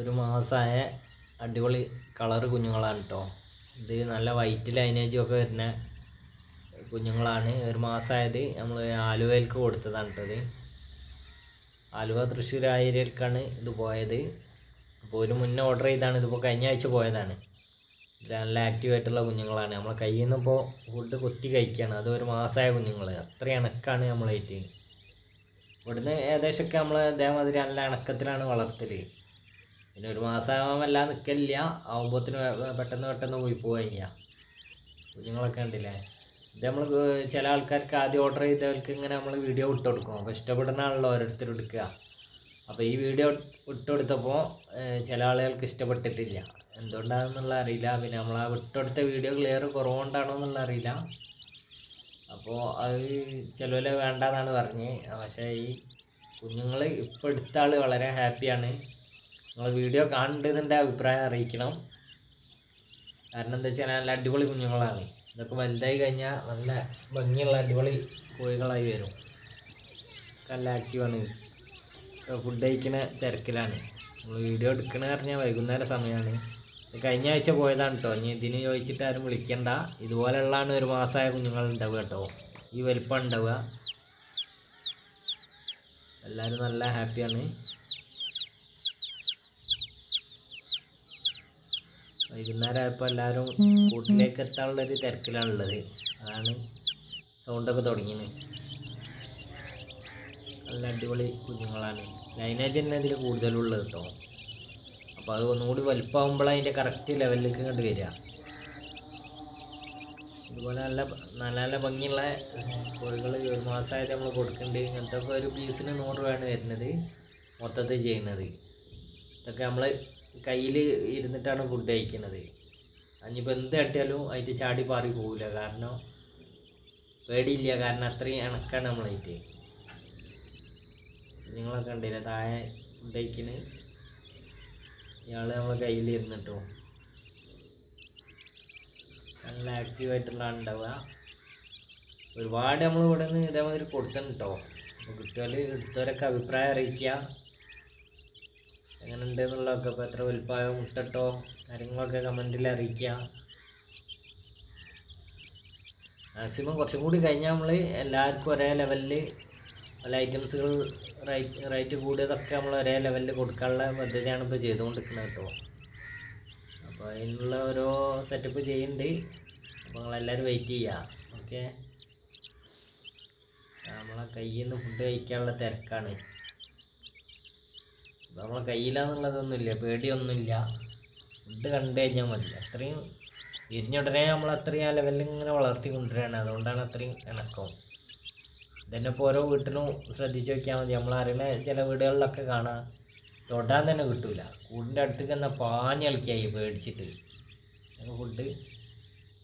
ഒരു മാസമായ അടിപൊളി കളർ കുഞ്ഞുങ്ങളാണ് കേട്ടോ. ഇത് നല്ല വൈറ്റ് ലൈനേജും ഒക്കെ വരുന്ന കുഞ്ഞുങ്ങളാണ്. ഒരു മാസമായത് നമ്മൾ ആലുവയിലേക്ക് കൊടുത്തതാണ് കേട്ടത്. ആലുവ തൃശ്ശൂർ ആ ഏരിയയിലേക്കാണ് ഇത് പോയത്. അപ്പോൾ ഒരു മുന്നേ ഓർഡർ ചെയ്താണ്. ഇതിപ്പോൾ കഴിഞ്ഞ ആഴ്ച പോയതാണ്. നല്ല ആക്റ്റീവായിട്ടുള്ള കുഞ്ഞുങ്ങളാണ്. നമ്മളെ കയ്യിൽ നിന്ന് ഇപ്പോൾ ഫുഡ് കൊത്തി കഴിക്കുകയാണ്. അത് ഒരു മാസമായ കുഞ്ഞുങ്ങൾ. അത്ര ഇണക്കാണ് നമ്മളായിട്ട്. ഇവിടുന്ന് ഏകദേശമൊക്കെ നമ്മൾ ഇതേമാതിരി നല്ല ഇണക്കത്തിലാണ് വളർത്തൽ. പിന്നെ ഒരു മാസമാകുമ്പോൾ എല്ലാം നിൽക്കില്ല. ആകുമ്പോഴത്തിന് പെട്ടെന്ന് പോയി പോവുക. കുഞ്ഞുങ്ങളൊക്കെ ഉണ്ടല്ലേ. ഇത് നമ്മൾ ചില ആൾക്കാർക്ക് ആദ്യം ഓർഡർ ചെയ്തവർക്ക് ഇങ്ങനെ നമ്മൾ വീഡിയോ ഇട്ട് കൊടുക്കും. അപ്പോൾ ഇഷ്ടപ്പെടുന്നതാണല്ലോ ഓരോരുത്തർ എടുക്കുക. അപ്പോൾ ഈ വീഡിയോ ഇട്ടുകൊടുത്തപ്പോൾ ചില ആളുകൾക്ക് ഇഷ്ടപ്പെട്ടിട്ടില്ല. എന്തുകൊണ്ടാണെന്നുള്ള അറിയില്ല. പിന്നെ നമ്മൾ ആ വിട്ടുകൊടുത്ത വീഡിയോ ക്ലിയർ കുറവുകൊണ്ടാണോ എന്നുള്ള അറിയില്ല. അപ്പോൾ അത് ചിലവരെ വേണ്ടെന്നാണ് പറഞ്ഞത്. പക്ഷേ ഈ കുഞ്ഞുങ്ങൾ ഇപ്പോൾ എടുത്ത ആൾ വളരെ ഹാപ്പിയാണ്. നിങ്ങൾ വീഡിയോ കാണേണ്ടതിൻ്റെ അഭിപ്രായം അറിയിക്കണം. കാരണം എന്താ വെച്ചാൽ നല്ല അടിപൊളി കുഞ്ഞുങ്ങളാണ്. ഇതൊക്കെ വലുതായി കഴിഞ്ഞാൽ നല്ല ഭംഗിയുള്ള അടിപൊളി കോഴികളായി വരും. നല്ല ആക്റ്റീവാണ്. ഫുഡ് കഴിക്കുന്ന തിരക്കിലാണ്. നമ്മൾ വീഡിയോ എടുക്കണമെന്ന് പറഞ്ഞാൽ വൈകുന്നേരം സമയമാണ്. കഴിഞ്ഞ ആഴ്ച പോയതാണ് കേട്ടോ. ഇനി ഇതിന് ചോദിച്ചിട്ട് ആരും വിളിക്കണ്ട. ഇതുപോലെയുള്ളതാണ് ഒരു മാസമായ കുഞ്ഞുങ്ങൾ ഉണ്ടാവുക കേട്ടോ. ഈ വലിപ്പം ഉണ്ടാവുക. എല്ലാവരും നല്ല ഹാപ്പിയാണ്. വൈകുന്നേരം ആയപ്പോൾ എല്ലാവരും കൂട്ടിലേക്ക് എത്താനുള്ളൊരു തിരക്കിലാണുള്ളത്. അതാണ് സൗണ്ടൊക്കെ തുടങ്ങിയത്. നല്ല അടിപൊളി കുഞ്ഞുങ്ങളാണ്. ലൈനേജ് തന്നെ ഇതിൽ കൂടുതലുള്ളത് കേട്ടോ. അപ്പോൾ അത് ഒന്നുകൂടി വലുപ്പമാകുമ്പോൾ അതിൻ്റെ കറക്റ്റ് ലെവലിലേക്ക് ഇങ്ങോട്ട് വരിക. ഇതുപോലെ നല്ല നല്ല ഭംഗിയുള്ള കോഴികൾ ഒരു മാസമായിട്ട് നമ്മൾ കൊടുക്കുന്നുണ്ട്. ഇങ്ങനത്തെ ഒക്കെ ഒരു പീസിന് 100 രൂപയാണ് വരുന്നത് മൊത്തത്തിൽ ചെയ്യുന്നത്. ഇതൊക്കെ നമ്മൾ കയ്യിൽ ഇരുന്നിട്ടാണ് ഫുഡ് കഴിക്കുന്നത്. അഞ്ഞിപ്പോൾ എന്ത് തട്ടിയാലും അതിൻ്റെ ചാടി പാറി പോകില്ല. കാരണം പേടിയില്ല. കാരണം അത്രയും ഇണക്കാണ് നമ്മളായിട്ട്. നിങ്ങളൊക്കെ ഉണ്ടല്ലേ താഴെ ഫുഡ് കഴിക്കുന്നത്. ഇയാൾ നമ്മളെ കയ്യിൽ ഇരുന്നിട്ടോ. നല്ല ആക്റ്റീവായിട്ടുള്ള ഉണ്ടാവുക. ഒരുപാട് നമ്മൾ ഇവിടെ നിന്ന് ഇതേമാതിരി കൊടുത്തിട്ടുണ്ട് കേട്ടോ. അപ്പോൾ കുട്ടികൾ എടുത്തവരൊക്കെ അഭിപ്രായം അറിയിക്കുക. എങ്ങനെ ഉണ്ടെന്നുള്ളതൊക്കെ. ഇപ്പോൾ എത്ര വലുപ്പമായോ മുട്ടട്ടോ കാര്യങ്ങളൊക്കെ കമൻറ്റിൽ അറിയിക്കുക. മാക്സിമം കുറച്ചും കൂടി കഴിഞ്ഞാൽ നമ്മൾ എല്ലാവർക്കും ഒരേ ലെവലിൽ പല ഐറ്റംസുകൾ റേറ്റ് കൂടിയതൊക്കെ നമ്മൾ ഒരേ ലെവലിൽ കൊടുക്കാനുള്ള പദ്ധതിയാണ് ഇപ്പോൾ ചെയ്തുകൊണ്ടിരിക്കുന്നത് കേട്ടോ. അപ്പോൾ അതിനുള്ള ഓരോ സെറ്റപ്പ് ചെയ്യുന്നുണ്ട്. അപ്പോൾ നിങ്ങളെല്ലാവരും വെയിറ്റ് ചെയ്യുക. ഓക്കെ. നമ്മളെ കയ്യിൽ നിന്ന് ഫുഡ് കഴിക്കാനുള്ള തിരക്കാണ്. നമ്മളെ കയ്യിലാന്നുള്ളതൊന്നുമില്ല. പേടിയൊന്നുമില്ല. ഫുഡ് കണ്ടു കഴിഞ്ഞാൽ മതി. അത്രയും വിരിഞ്ഞുടനെ നമ്മൾ അത്രയും ആ ലെവലിൽ ഇങ്ങനെ വളർത്തി കൊണ്ടുവരികയാണ്. അതുകൊണ്ടാണ് അത്രയും ഇണക്കം. ഇതന്നെ ഇപ്പോൾ ഓരോ വീട്ടിലും ശ്രദ്ധിച്ച് നോക്കിയാൽ മതി. നമ്മൾ അറിയുന്ന ചില വീടുകളിലൊക്കെ കാണാം തൊടാൻ തന്നെ കിട്ടില്ല. കൂടിൻ്റെ അടുത്തേക്ക് എന്നാൽ പാഞ്ഞ് കളിക്കായി പേടിച്ചിട്ട്. ഫുഡ്